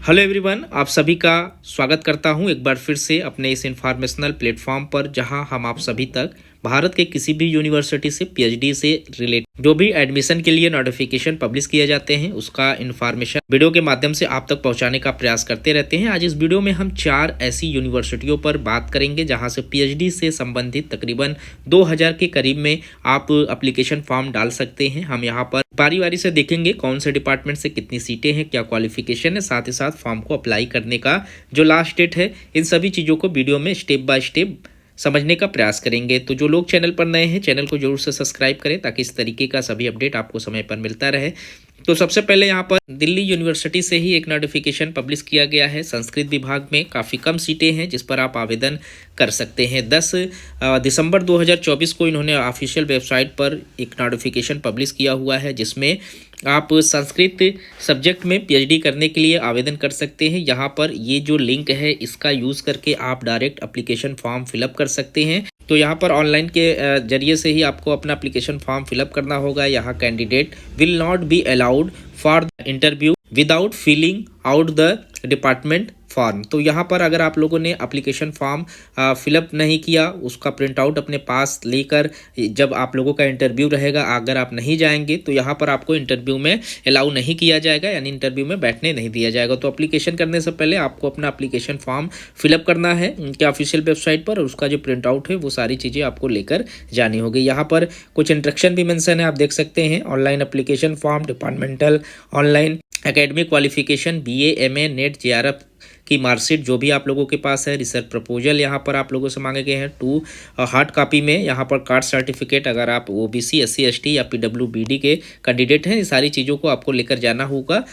Hello everyone, आप सभी का स्वागत करता हूं एक बार फिर से अपने इस इंफॉर्मेशनल प्लेटफॉर्म पर, जहां हम आप सभी तक भारत के किसी भी यूनिवर्सिटी से पीएचडी से रिलेटेड जो भी एडमिशन के लिए नोटिफिकेशन पब्लिश किए जाते हैं उसका इन्फॉर्मेशन वीडियो के माध्यम से आप तक पहुंचाने का प्रयास करते रहते हैं। आज इस वीडियो में हम 4 ऐसी यूनिवर्सिटियों पर बात करेंगे जहां से पीएचडी से संबंधित तकरीबन 2000 के करीब में आप एप्लीकेशन फॉर्म डाल सकते हैं। हम यहाँ पर बारी बारी से देखेंगे कौन से डिपार्टमेंट से कितनी सीटें हैं, क्या क्वालिफिकेशन है, साथ ही साथ फॉर्म को अप्लाई करने का जो लास्ट डेट है, इन सभी चीज़ों को वीडियो में स्टेप बाय स्टेप समझने का प्रयास करेंगे। तो जो लोग चैनल पर नए हैं, चैनल को जरूर से सब्सक्राइब करें ताकि इस तरीके का सभी अपडेट आपको समय पर मिलता रहे। तो सबसे पहले यहाँ पर दिल्ली यूनिवर्सिटी से ही एक नोटिफिकेशन पब्लिश किया गया है। संस्कृत विभाग में काफ़ी कम सीटें हैं जिस पर आप आवेदन कर सकते हैं। 10 दिसंबर 2024 को इन्होंने ऑफिशियल वेबसाइट पर एक नोटिफिकेशन पब्लिश किया हुआ है जिसमें आप संस्कृत सब्जेक्ट में पीएचडी करने के लिए आवेदन कर सकते हैं। यहाँ पर ये जो लिंक है इसका यूज़ करके आप डायरेक्ट एप्लीकेशन फॉर्म फिलअप कर सकते हैं। तो यहाँ पर ऑनलाइन के जरिए से ही आपको अपना एप्लीकेशन फॉर्म फिलअप करना होगा। यहाँ candidate will not be allowed for the interview without filling out the department form. तो यहाँ पर अगर आप लोगों ने एप्लीकेशन फॉर्म फिलअप नहीं किया, उसका प्रिंट आउट अपने पास लेकर जब आप लोगों का इंटरव्यू रहेगा, अगर आप नहीं जाएंगे तो यहाँ पर आपको इंटरव्यू में अलाउ नहीं किया जाएगा, यानी इंटरव्यू में बैठने नहीं दिया जाएगा। तो एप्लीकेशन करने से पहले आपको अपना एप्लीकेशन फॉर्म फिलअप करना है उनके ऑफिशियल वेबसाइट पर, और उसका जो प्रिंट आउट है वो सारी चीज़ें आपको लेकर जानी होगी। यहाँ पर कुछ इंस्ट्रक्शन भी मेंशन है, आप देख सकते हैं। Online application form, departmental online academic qualification, BA, MA, net, JRF की मार्कशीट जो भी आप लोगों के पास है, रिसर्च प्रपोजल यहाँ पर आप लोगों से मांगे गए हैं 2 हार्ड कॉपी में। यहाँ पर कास्ट सर्टिफिकेट, अगर आप ओबीसी, एससी, एसटी या पीडब्ल्यूबीडी के कैंडिडेट हैं, ये सारी चीज़ों को आपको लेकर जाना होगा।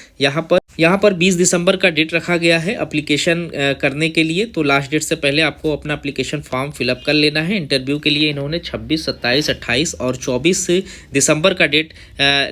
यहाँ पर 20 दिसंबर का डेट रखा गया है एप्लीकेशन करने के लिए। तो लास्ट डेट से पहले आपको अपना एप्लीकेशन फॉर्म फिलअप कर लेना है। इंटरव्यू के लिए इन्होंने 26, 27, 28 और 24 दिसंबर का डेट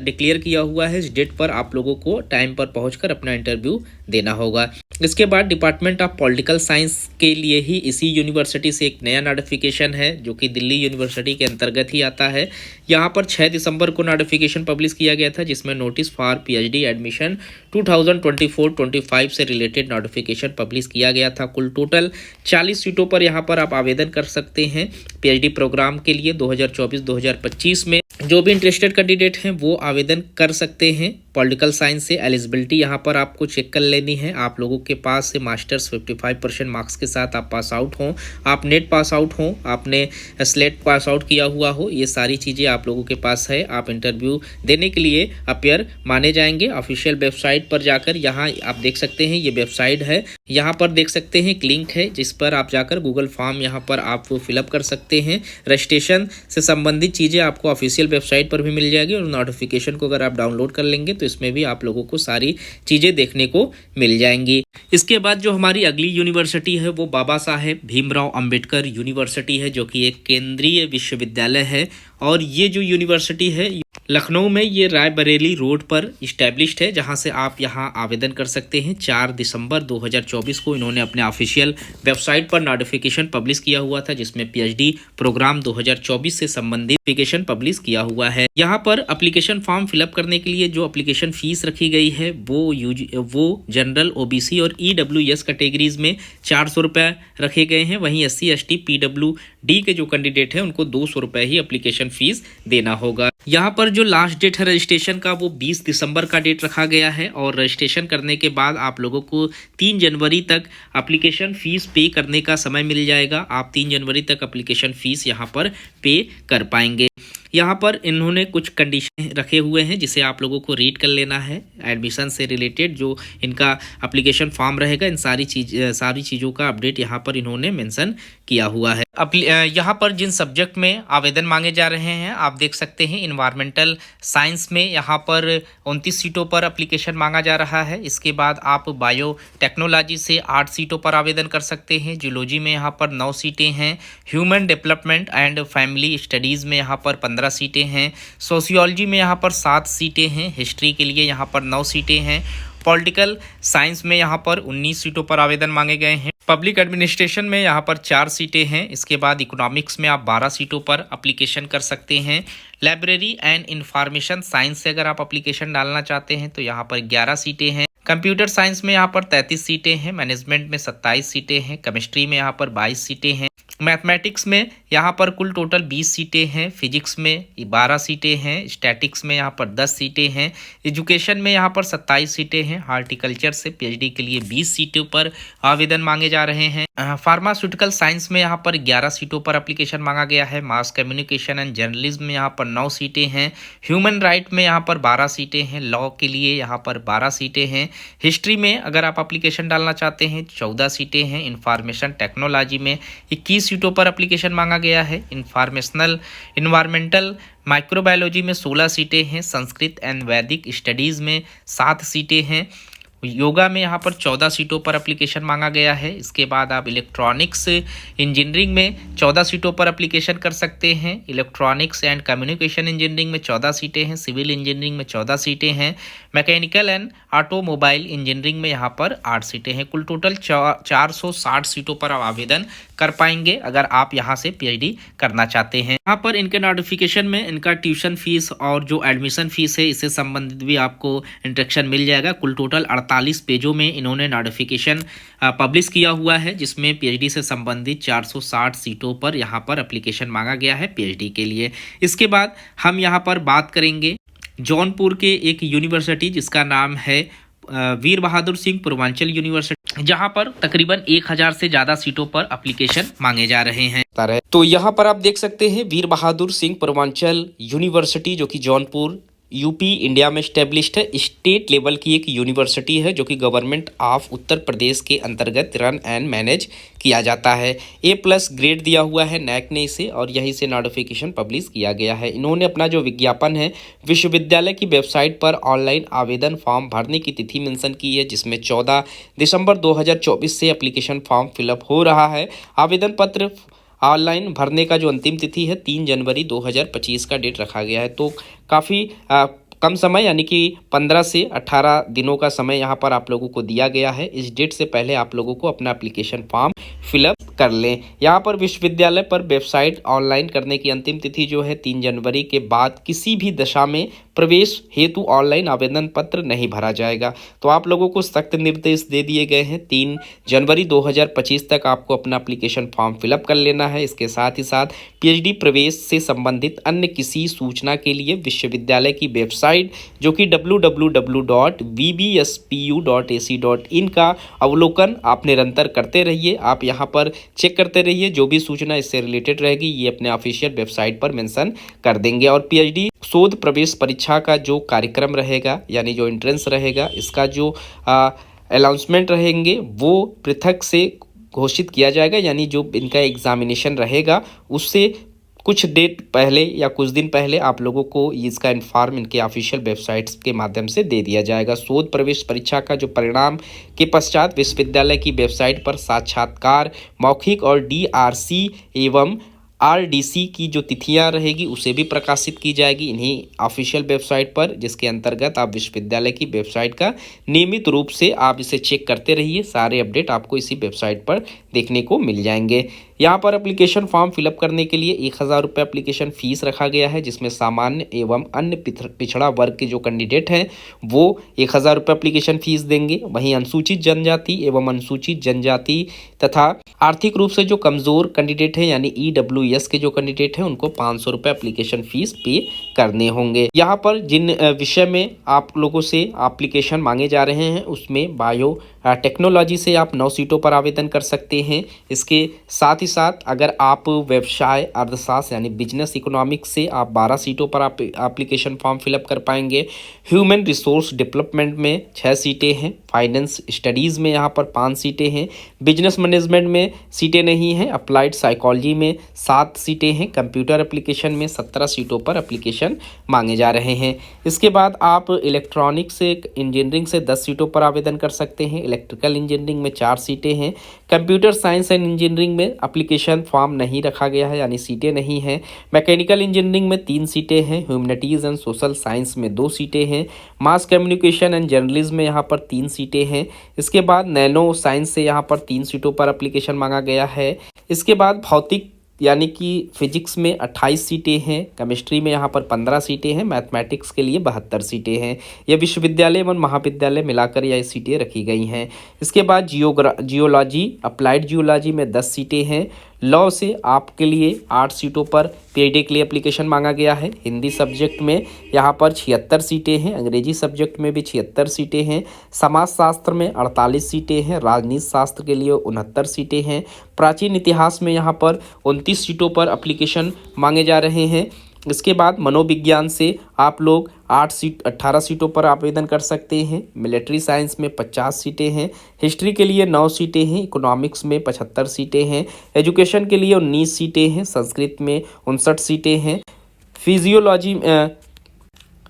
डिक्लेयर किया हुआ है। इस डेट पर आप लोगों को टाइम पर पहुंचकर अपना इंटरव्यू देना होगा। इसके बाद डिपार्टमेंट ऑफ पॉलिटिकल साइंस के लिए ही इसी यूनिवर्सिटी से एक नया नोटिफिकेशन है जो कि दिल्ली यूनिवर्सिटी के अंतर्गत ही आता है। यहाँ पर 6 दिसंबर को नोटिफिकेशन पब्लिश किया गया था जिसमें नोटिस फॉर पीएचडी एडमिशन 2024-25 से रिलेटेड नोटिफिकेशन पब्लिश किया गया था। कुल टोटल 40 सीटों पर यहाँ पर आप आवेदन कर सकते हैं पीएचडी प्रोग्राम के लिए 2024-2025 में। जो भी इंटरेस्टेड कैंडिडेट हैं वो आवेदन कर सकते हैं। पॉलिटिकल साइंस से एलिजिबिलिटी यहाँ पर आपको चेक कर लेनी है। आप लोगों के पास से मास्टर्स 55% मार्क्स के साथ आप पास आउट हों, आप नेट पास आउट हों, आपने स्लेट पास आउट किया हुआ हो, ये सारी चीज़ें आप लोगों के पास है। आप इंटरव्यू देने के लिए अपियर माने जाएंगे। ऑफिशियल वेबसाइट पर जाकर यहाँ आप देख सकते हैं, ये वेबसाइट है। यहाँ पर देख सकते हैं एक लिंक है जिस पर आप जाकर गूगल फॉर्म यहाँ पर आप फिलअप कर सकते हैं। रजिस्ट्रेशन से संबंधित चीज़ें आपको ऑफिशियल वेबसाइट पर भी मिल जाएगी, और नोटिफिकेशन को अगर आप डाउनलोड कर लेंगे तो इसमें भी आप लोगों को सारी चीज़ें देखने को मिल जाएंगी। इसके बाद जो हमारी अगली यूनिवर्सिटी है वो बाबा साहेब भीमराव अंबेडकर यूनिवर्सिटी है, जो कि एक केंद्रीय विश्वविद्यालय है। और ये जो यूनिवर्सिटी है लखनऊ में, ये रायबरेली रोड पर इस्टेब्लिश्ड है, जहां से आप यहां आवेदन कर सकते हैं। 4 दिसंबर 2024 को इन्होंने अपने ऑफिशियल वेबसाइट पर नोटिफिकेशन पब्लिश किया हुआ था जिसमें पीएचडी प्रोग्राम 2024 से संबंधित एप्लीकेशन पब्लिश किया हुआ है। यहाँ पर एप्लीकेशन फॉर्म फिलअप करने के लिए जो एप्लीकेशन फीस रखी गई है वो जनरल, ओबीसी और ईडब्ल्यूएस कैटेगरीज में 400 रुपये रखे गए हैं। वहीं एससी, एसटी, पीडब्ल्यूडी के जो कैंडिडेट हैं उनको 200 रुपये ही एप्लीकेशन फीस देना होगा। यहाँ पर जो लास्ट डेट है रजिस्ट्रेशन का वो 20 दिसंबर का डेट रखा गया है, और रजिस्ट्रेशन करने के बाद आप लोगों को 3 जनवरी तक एप्लीकेशन फ़ीस पे करने का समय मिल जाएगा। आप 3 जनवरी तक एप्लीकेशन फ़ीस यहाँ पर पे कर पाएंगे। यहाँ पर इन्होंने कुछ कंडीशन रखे हुए हैं जिसे आप लोगों को रीड कर लेना है। एडमिशन से रिलेटेड जो इनका एप्लीकेशन फॉर्म रहेगा, इन सारी चीज़ों का अपडेट यहाँ पर इन्होंने मेंशन किया हुआ है। यहाँ पर जिन सब्जेक्ट में आवेदन मांगे जा रहे हैं आप देख सकते हैं। इन्वायरमेंटल साइंस में यहाँ पर 29 सीटों पर एप्लीकेशन मांगा जा रहा है। इसके बाद आप बायो टेक्नोलॉजी से 8 सीटों पर आवेदन कर सकते हैं। जूलॉजी में यहाँ पर 9 सीटें हैं। Human development and family studies में यहाँ पर 15 सीटें हैं। सोशियोलॉजी में यहाँ पर 7 सीटें हैं। हिस्ट्री के लिए यहाँ पर 9 सीटें हैं। पॉलिटिकल साइंस में यहाँ पर 19 सीटों पर आवेदन मांगे गए हैं। पब्लिक एडमिनिस्ट्रेशन में यहाँ पर 4 सीटें हैं। इसके बाद इकोनॉमिक्स में आप 12 सीटों पर एप्लीकेशन कर सकते हैं। लाइब्रेरी एंड इंफॉर्मेशन साइंस से अगर आप एप्लीकेशन डालना चाहते हैं तो यहाँ पर 11 सीटें हैं। कंप्यूटर साइंस में यहाँ पर 33 सीटें हैं, मैनेजमेंट में 27 सीटें हैं, केमिस्ट्री में यहाँ पर 22 सीटें हैं, मैथमेटिक्स में यहाँ पर कुल टोटल 20 सीटें हैं, फिजिक्स में 12 सीटें हैं, स्टैटिक्स में यहाँ पर 10 सीटें हैं, एजुकेशन में यहाँ पर 27 सीटें हैं, हार्टिकल्चर से पीएचडी के लिए 20 सीटों पर आवेदन मांगे जा रहे हैं। फार्मास्यूटिकल साइंस में यहाँ पर 11 सीटों पर एप्लीकेशन मांगा गया है, मास कम्युनिकेशन एंड जर्नलिज्म में यहाँ पर 9 सीटें हैं, ह्यूमन राइट में यहाँ पर 12 सीटें हैं, लॉ के लिए यहाँ पर 12 सीटें हैं, हिस्ट्री में अगर आप एप्लीकेशन डालना चाहते हैं 14 सीटें हैं, इंफॉर्मेशन टेक्नोलॉजी में 21 सीटों पर एप्लीकेशन मांगा गया है, इन्वायरमेंटल माइक्रोबायोलॉजी में 16 सीटें हैं, संस्कृत एंड वैदिक स्टडीज़ में 7 सीटें हैं, योगा में यहाँ पर 14 सीटों पर एप्लीकेशन मांगा गया है। इसके बाद आप इलेक्ट्रॉनिक्स इंजीनियरिंग में 14 सीटों पर एप्लीकेशन कर सकते हैं, इलेक्ट्रॉनिक्स एंड कम्युनिकेशन इंजीनियरिंग में 14 सीटें हैं, सिविल इंजीनियरिंग में 14 सीटें हैं, मैकेनिकल एंड ऑटोमोबाइल इंजीनियरिंग में यहाँ पर 8 सीटें हैं। कुल टोटल 460 सीटों पर आप आवेदन कर पाएंगे अगर आप यहाँ से पीएचडी करना चाहते हैं। यहाँ पर इनके नोटिफिकेशन में इनका ट्यूशन फीस और जो एडमिशन फीस है इससे संबंधित भी आपको इंस्ट्रक्शन मिल जाएगा। कुल टोटल 48 पेजों में इन्होंने नोटिफिकेशन पब्लिश किया हुआ है, जिसमें पीएचडी से संबंधित 460 सीटों पर यहाँ पर एप्लीकेशन मांगा गया है पीएचडी के लिए। इसके बाद हम यहाँ पर बात करेंगे जौनपुर के एक यूनिवर्सिटी जिसका नाम है वीर बहादुर सिंह पूर्वांचल यूनिवर्सिटी, जहां पर तकरीबन 1000 से ज़्यादा सीटों पर एप्लीकेशन मांगे जा रहे हैं। तो यहाँ पर आप देख सकते हैं वीर बहादुर सिंह पूर्वांचल यूनिवर्सिटी जो कि जौनपुर यूपी इंडिया में स्टैब्लिश्ड है। स्टेट लेवल की एक यूनिवर्सिटी है जो कि गवर्नमेंट ऑफ उत्तर प्रदेश के अंतर्गत रन एंड मैनेज किया जाता है। A+ ग्रेड दिया हुआ है नैक ने इसे, और यहीं से नोटिफिकेशन पब्लिश किया गया है। इन्होंने अपना जो विज्ञापन है विश्वविद्यालय की वेबसाइट पर ऑनलाइन आवेदन फॉर्म भरने की तिथि मेंशन की है, जिसमें 14 दिसंबर 2024 से एप्लीकेशन फॉर्म फिलअप हो रहा है। आवेदन पत्र ऑनलाइन भरने का जो अंतिम तिथि है 3 जनवरी 2025 का डेट रखा गया है। तो काफ़ी कम समय यानी कि 15 से 18 दिनों का समय यहाँ पर आप लोगों को दिया गया है। इस डेट से पहले आप लोगों को अपना एप्लीकेशन फॉर्म फिलअप कर लें। यहाँ पर विश्वविद्यालय पर वेबसाइट ऑनलाइन करने की अंतिम तिथि जो है 3 जनवरी के बाद किसी भी दशा में प्रवेश हेतु ऑनलाइन आवेदन पत्र नहीं भरा जाएगा। तो आप लोगों को सख्त निर्देश दे दिए गए हैं। 3 जनवरी 2025 तक आपको अपना एप्लीकेशन फॉर्म फिलअप कर लेना है। इसके साथ ही साथ पीएचडी प्रवेश से संबंधित अन्य किसी सूचना के लिए विश्वविद्यालय की वेबसाइट जो कि www.vbspu.ac.in का अवलोकन आप निरंतर करते रहिए। आप यहाँ पर चेक करते रहिए, जो भी सूचना इससे रिलेटेड रहेगी ये अपने ऑफिशियल वेबसाइट पर मेंशन कर देंगे। और पीएचडी शोध प्रवेश परीक्षा का जो कार्यक्रम रहेगा यानी जो एंट्रेंस रहेगा, इसका जो अनाउंसमेंट रहेंगे वो पृथक से घोषित किया जाएगा, यानी जो इनका एग्जामिनेशन रहेगा उससे कुछ डेट पहले या कुछ दिन पहले आप लोगों को इसका इन्फॉर्म इनके ऑफिशियल वेबसाइट्स के माध्यम से दे दिया जाएगा। शोध प्रवेश परीक्षा का जो परिणाम के पश्चात विश्वविद्यालय की वेबसाइट पर साक्षात्कार, मौखिक और डीआरसी एवं आरडीसी की जो तिथियां रहेगी उसे भी प्रकाशित की जाएगी इन्हीं ऑफिशियल वेबसाइट पर, जिसके अंतर्गत आप विश्वविद्यालय की वेबसाइट का नियमित रूप से आप इसे चेक करते रहिए। सारे अपडेट आपको इसी वेबसाइट पर देखने को मिल जाएंगे। यहाँ पर एप्लीकेशन फॉर्म फिलअप करने के लिए 1000 रुपये एप्लीकेशन फ़ीस रखा गया है, जिसमें सामान्य एवं अन्य पिछड़ा वर्ग के जो कैंडिडेट हैं वो 1000 रुपये एप्लीकेशन फ़ीस देंगे। वहीं अनुसूचित जनजाति एवं अनुसूचित जनजाति तथा आर्थिक रूप से जो कमज़ोर कैंडिडेट हैं यानी EWS के जो कैंडिडेट हैं उनको 500 रुपये एप्लीकेशन फ़ीस पे करने होंगे। यहाँ पर जिन विषय में आप लोगों से एप्लीकेशन मांगे जा रहे हैं उसमें बायो टेक्नोलॉजी से आप 9 सीटों पर आवेदन कर सकते हैं। इसके साथ ही साथ अगर आप व्यवसाय अर्थशास्त्र यानी बिजनेस इकोनॉमिक्स से आप 12 सीटों पर आप एप्लीकेशन फॉर्म फिलअप कर पाएंगे। ह्यूमन रिसोर्स डेवलपमेंट में 6 सीटें हैं, फाइनेंस स्टडीज़ में यहाँ पर 5 सीटें हैं, बिजनेस मैनेजमेंट में सीटें नहीं हैं, अप्लाइड साइकोलॉजी में 7 सीटें हैं, कंप्यूटर एप्लीकेशन में 17 सीटों पर एप्लीकेशन मांगे जा रहे हैं। इसके बाद आप इलेक्ट्रॉनिक्स इंजीनियरिंग से 10 सीटों पर आवेदन कर सकते हैं, इलेक्ट्रिकल इंजीनियरिंग में 4 सीटें हैं, कंप्यूटर साइंस एंड इंजीनियरिंग में एप्लीकेशन फॉर्म नहीं रखा गया है यानी सीटें नहीं हैं, मैकेनिकल इंजीनियरिंग में 3 सीटें हैं, ह्यूमैनिटीज़ एंड सोशल साइंस में 2 सीटें हैं, मास कम्युनिकेशन एंड जर्नलिज्म में यहाँ पर 3 सीटें हैं। इसके बाद नैनो साइंस से यहाँ पर 3 सीटों पर एप्लीकेशन मांगा गया है। इसके बाद भौतिक यानी कि फिजिक्स में 28 सीटें हैं, केमिस्ट्री में यहाँ पर 15 सीटें हैं, मैथमेटिक्स के लिए 72 सीटें हैं। ये विश्वविद्यालय एवं महाविद्यालय मिलाकर यह सीटें रखी गई हैं। इसके बाद जियोलॉजी, अप्लाइड जियोलॉजी में 10 सीटें हैं। लॉ से आपके लिए 8 सीटों पर पीएचडी के लिए एप्लीकेशन मांगा गया है। हिंदी सब्जेक्ट में यहाँ पर 76 सीटें हैं, अंग्रेजी सब्जेक्ट में भी 76 सीटें हैं। समाजशास्त्र में 48 सीटें हैं, राजनीति शास्त्र के लिए 69 सीटें हैं। प्राचीन इतिहास में यहाँ पर 29 सीटों पर एप्लीकेशन मांगे जा रहे हैं। इसके बाद मनोविज्ञान से आप लोग 18 सीटों पर आवेदन कर सकते हैं। मिलिट्री साइंस में 50 सीटें हैं। हिस्ट्री के लिए 9 सीटें हैं। इकोनॉमिक्स में 75 सीटें हैं। एजुकेशन के लिए 19 सीटें हैं। संस्कृत में 59 सीटें हैं।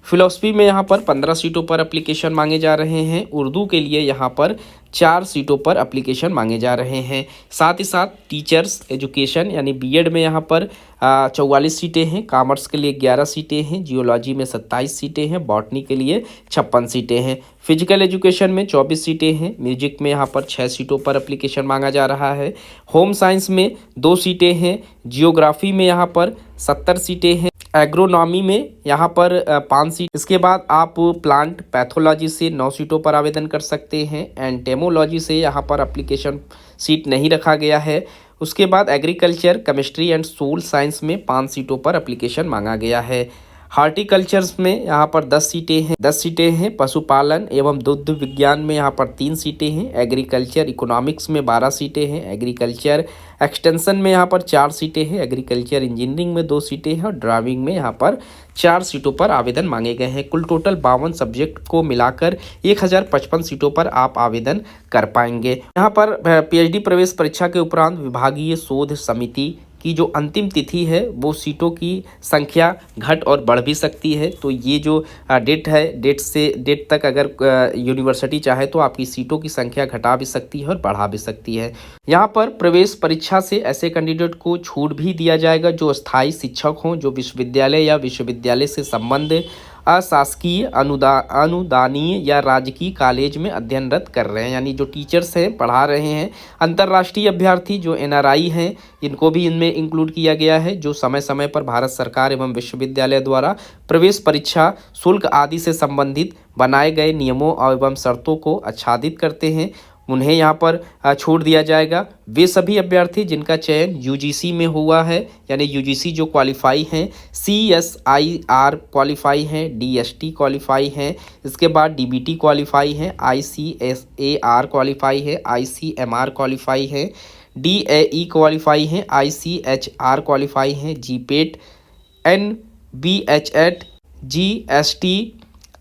फिलॉसफी में यहाँ पर 15 सीटों पर एप्लीकेशन मांगे जा रहे हैं। उर्दू के लिए यहाँ पर 4 सीटों पर एप्लीकेशन मांगे जा रहे हैं। साथ ही साथ टीचर्स एजुकेशन यानी बीएड में यहाँ पर 44 सीटें हैं। कॉमर्स के लिए 11 सीटें हैं। जियोलॉजी में 27 सीटें हैं। बॉटनी के लिए 56 सीटें हैं। फिजिकल एजुकेशन में 24 सीटें हैं। म्यूजिक में यहाँ पर 6 सीटों पर एप्लीकेशन मांगा जा रहा है। होम साइंस में 2 सीटें हैं। जियोग्राफी में यहाँ पर 70 सीटें हैं। एग्रोनॉमी में यहाँ पर 5 सीट। इसके बाद आप प्लांट पैथोलॉजी से 9 सीटों पर आवेदन कर सकते हैं। एंटेमोलॉजी से यहाँ पर एप्लीकेशन सीट नहीं रखा गया है। उसके बाद agriculture, chemistry and soil science में 5 सीटों पर एप्लीकेशन मांगा गया है। हार्टिकल्चर्स में यहाँ पर 10 सीटें हैं। पशुपालन एवं दुग्ध विज्ञान में यहाँ पर 3 सीटें हैं। एग्रीकल्चर इकोनॉमिक्स में 12 सीटें हैं। एग्रीकल्चर एक्सटेंशन में यहाँ पर 4 सीटें हैं। एग्रीकल्चर इंजीनियरिंग में 2 सीटें हैं और ड्राइविंग में यहाँ पर 4 सीटों पर आवेदन मांगे गए हैं। कुल टोटल 52 सब्जेक्ट को मिलाकर 1055 सीटों पर आप आवेदन कर पाएंगे। यहाँ पर पीएचडी प्रवेश परीक्षा के उपरांत विभागीय शोध समिति की जो अंतिम तिथि है वो सीटों की संख्या घट और बढ़ भी सकती है। तो ये जो डेट है, डेट तक अगर यूनिवर्सिटी चाहे तो आपकी सीटों की संख्या घटा भी सकती है और बढ़ा भी सकती है। यहाँ पर प्रवेश परीक्षा से ऐसे कैंडिडेट को छूट भी दिया जाएगा जो स्थायी शिक्षक हों, जो विश्वविद्यालय या विश्वविद्यालय से संबंध अशासकीय, अनुदानीय या राजकीय कॉलेज में अध्ययनरत कर रहे हैं, यानी जो टीचर्स हैं, पढ़ा रहे हैं। अंतर्राष्ट्रीय अभ्यर्थी जो एनआरआई हैं, इनको भी इनमें इंक्लूड किया गया है, जो समय समय पर भारत सरकार एवं विश्वविद्यालय द्वारा प्रवेश परीक्षा शुल्क आदि से संबंधित बनाए गए नियमों एवं शर्तों को आच्छादित करते हैं, उन्हें यहाँ पर छूट दिया जाएगा। वे सभी अभ्यर्थी जिनका चयन यूजीसी में हुआ है, यानी यूजीसी जो क्वालिफाई हैं, सीएसआईआर क्वालिफाई हैं, डीएसटी क्वालिफाई हैं, इसके बाद डीबीटी क्वालिफाई हैं, आईसीएसएआर क्वालिफाई है, आईसीएमआर क्वालिफाई है, डीएई क्वालिफाई हैं, आईसीएचआर क्वालिफाई हैं, जीपेट, एनबीएचएट, जीएसटी,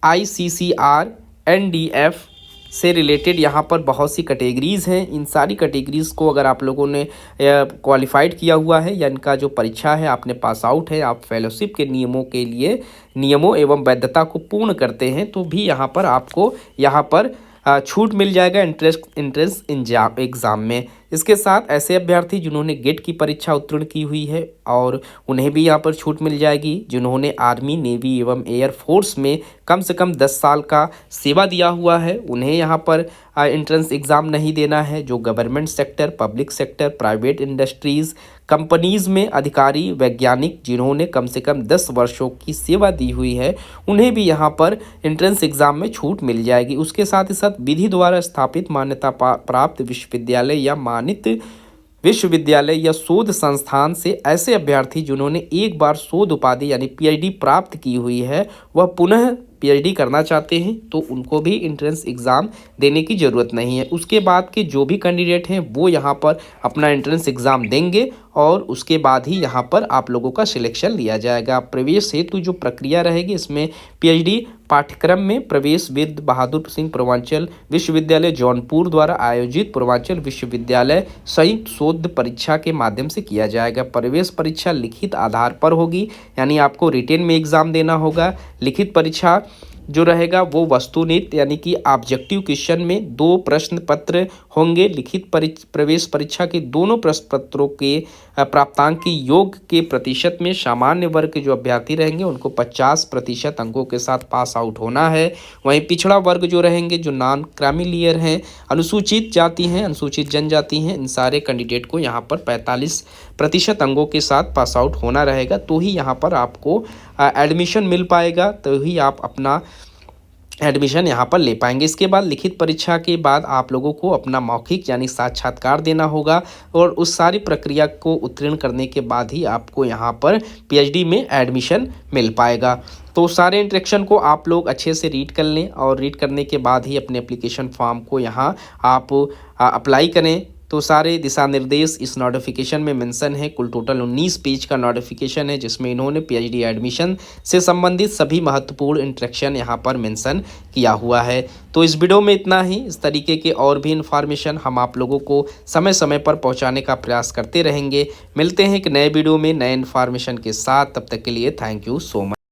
आईसीसीआर, एनडीएफ से रिलेटेड यहाँ पर बहुत सी कैटेगरीज़ हैं। इन सारी कैटेगरीज़ को अगर आप लोगों ने क्वालिफाइड किया हुआ है या इनका जो परीक्षा है आपने पास आउट है, आप फेलोशिप के नियमों एवं वैधता को पूर्ण करते हैं, तो भी यहाँ पर आपको यहाँ पर छूट मिल जाएगा एंट्रेंस एग्ज़ाम में। इसके साथ ऐसे अभ्यर्थी जिन्होंने गेट की परीक्षा उत्तीर्ण की हुई है और उन्हें भी यहाँ पर छूट मिल जाएगी। जिन्होंने आर्मी, नेवी एवं एयरफोर्स में कम से कम 10 साल का सेवा दिया हुआ है, उन्हें यहाँ पर एंट्रेंस एग्ज़ाम नहीं देना है। जो government sector, public sector, private industries, companies में अधिकारी, वैज्ञानिक जिन्होंने कम से कम 10 वर्षों की सेवा दी हुई है, उन्हें भी यहाँ पर एंट्रेंस एग्ज़ाम में छूट मिल जाएगी। उसके साथ ही साथ विधि द्वारा स्थापित मान्यता प्राप्त विश्वविद्यालय या मानित विश्वविद्यालय या शोध संस्थान से ऐसे अभ्यर्थी जिन्होंने एक बार शोध उपाधि यानी पीएचडी प्राप्त की हुई है, वह पुनः पीएचडी करना चाहते हैं, तो उनको भी एंट्रेंस एग्ज़ाम देने की ज़रूरत नहीं है। उसके बाद के जो भी कैंडिडेट हैं वो यहाँ पर अपना एंट्रेंस एग्ज़ाम देंगे और उसके बाद ही यहाँ पर आप लोगों का सिलेक्शन लिया जाएगा। प्रवेश हेतु जो प्रक्रिया रहेगी, इसमें पीएचडी पाठ्यक्रम में प्रवेश वीर बहादुर सिंह पूर्वांचल विश्वविद्यालय जौनपुर द्वारा आयोजित पूर्वांचल विश्वविद्यालय संयुक्त शोध परीक्षा के माध्यम से किया जाएगा। प्रवेश परीक्षा लिखित आधार पर होगी, यानी आपको रिटेन में एग्ज़ाम देना होगा। लिखित परीक्षा जो रहेगा वो वस्तुनिष्ठ यानी कि ऑब्जेक्टिव क्वेश्चन में 2 प्रश्न पत्र होंगे। लिखित प्रवेश परीक्षा के दोनों प्रश्न पत्रों के प्राप्तांक की योग के प्रतिशत में सामान्य वर्ग के जो अभ्यर्थी रहेंगे उनको 50% अंकों के साथ पास आउट होना है। वहीं पिछड़ा वर्ग जो रहेंगे, जो नॉन क्रीमी हैं, अनुसूचित जाति हैं, अनुसूचित जनजाति हैं, इन सारे कैंडिडेट को यहाँ पर 45% अंकों के साथ पास आउट होना रहेगा, तो ही यहाँ पर आपको एडमिशन मिल पाएगा, तो ही आप अपना एडमिशन यहाँ पर ले पाएंगे। इसके बाद लिखित परीक्षा के बाद आप लोगों को अपना मौखिक यानी साक्षात्कार देना होगा और उस सारी प्रक्रिया को उत्तीर्ण करने के बाद ही आपको यहाँ पर पीएचडी में एडमिशन मिल पाएगा। तो सारे इंस्ट्रक्शन को आप लोग अच्छे से रीड कर लें और रीड करने के बाद ही अपने एप्लीकेशन फॉर्म को यहाँ आप अप्लाई करें। तो सारे दिशा निर्देश इस नोटिफिकेशन में मेंशन है। कुल टोटल 19 पेज का नोटिफिकेशन है, जिसमें इन्होंने पीएचडी एडमिशन से संबंधित सभी महत्वपूर्ण इंस्ट्रक्शन यहाँ पर मेंशन किया हुआ है। तो इस वीडियो में इतना ही। इस तरीके के और भी इन्फॉर्मेशन हम आप लोगों को समय समय पर पहुँचाने का प्रयास करते रहेंगे। मिलते हैं एक नए वीडियो में नए इन्फॉर्मेशन के साथ। तब तक के लिए थैंक यू सो मच।